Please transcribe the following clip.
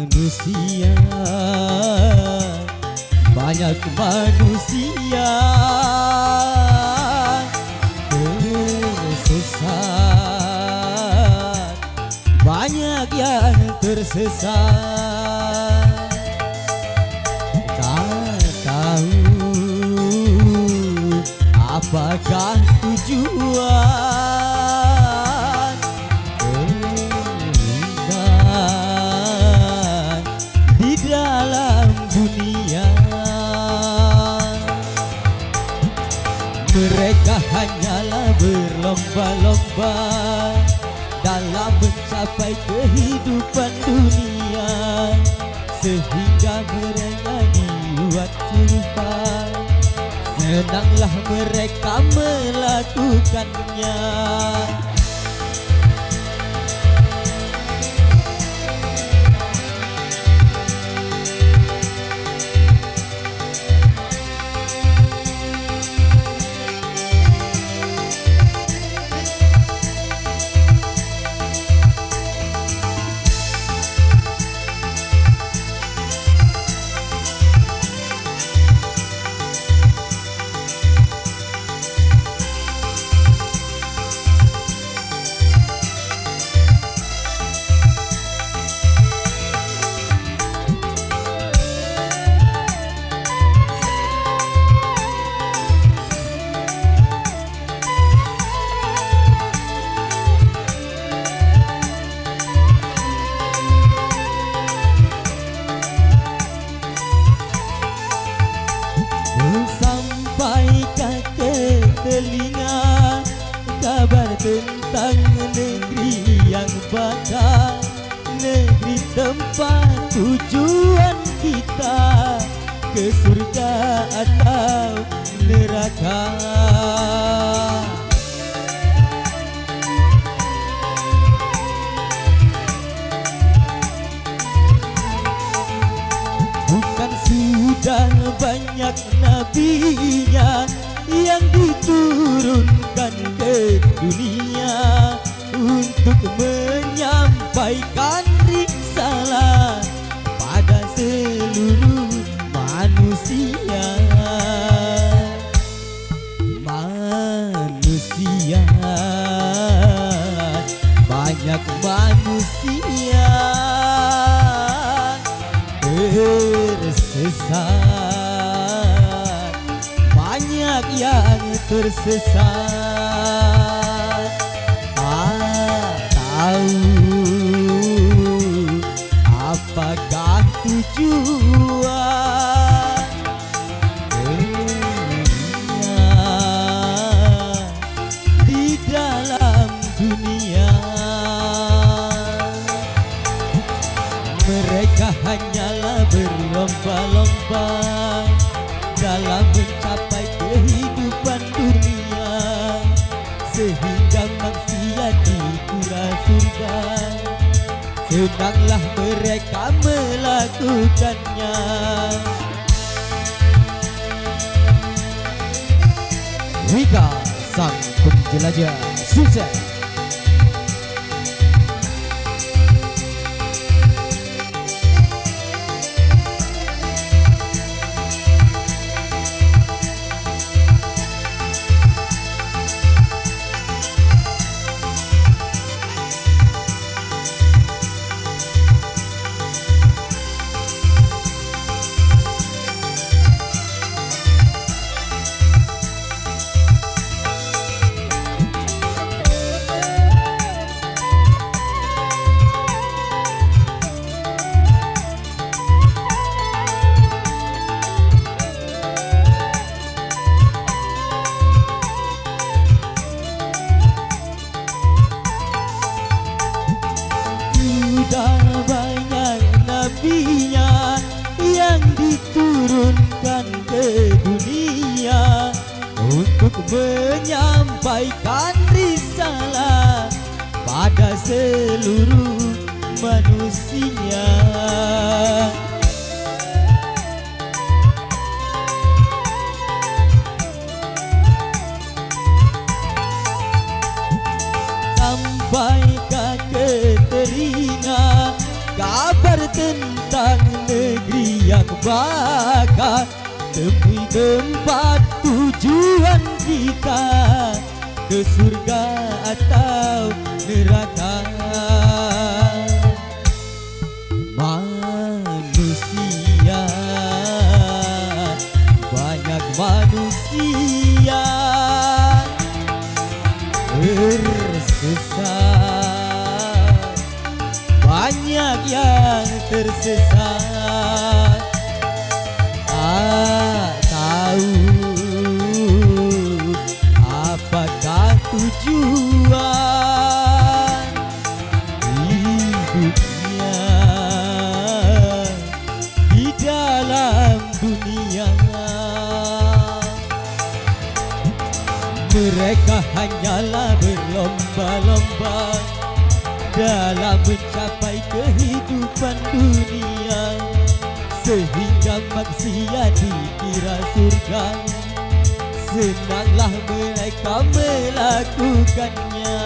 manusia, banyak manusia tersesat, banyak yang tersesat. Tak tahu apakah tujuan keindahan di dalam dunia. Mereka hanyalah berlomba-lomba dalam mencapai kehidupan dunia, sehingga mereka dibuat serupa. Senanglah mereka melakukannya. Sampaikan ke telinga kabar tentang negeri yang bakal, negeri tempat tujuan kita, ke surga atau neraka. Bukan sudah banyak nabinya yang diturunkan ke dunia untuk menyampaikan risalah pada seluruh manusia. Manusia, banyak manusia tersesat, banyak yang tersesat. Tak tahu apakah tujuan keindahan di dalam dunia. Mereka hanyalah berlomba-lomba dalam mencapai kehidupan dunia, sehingga manusia dikira surga. Senanglah mereka melakukannya. Wika, sang penjelajah sukses. Sudah banyak nabinya yang diturunkan ke dunia untuk menyampaikan risalah pada seluruh manusia. Sampaikan ke telinga kabar tentang negeri yang bakal temui tempat tujuan kita, ke surga atau neraka. Manusia, banyak manusia tersesat, banyak yang tersesat. Tahu apakah tujuan hidupnya di dalam dunia? Mereka hanyalah berlomba-lomba dalam mencapai kehidupan dunia, sehingga maksiat dikira surga. Senanglah mereka melakukannya.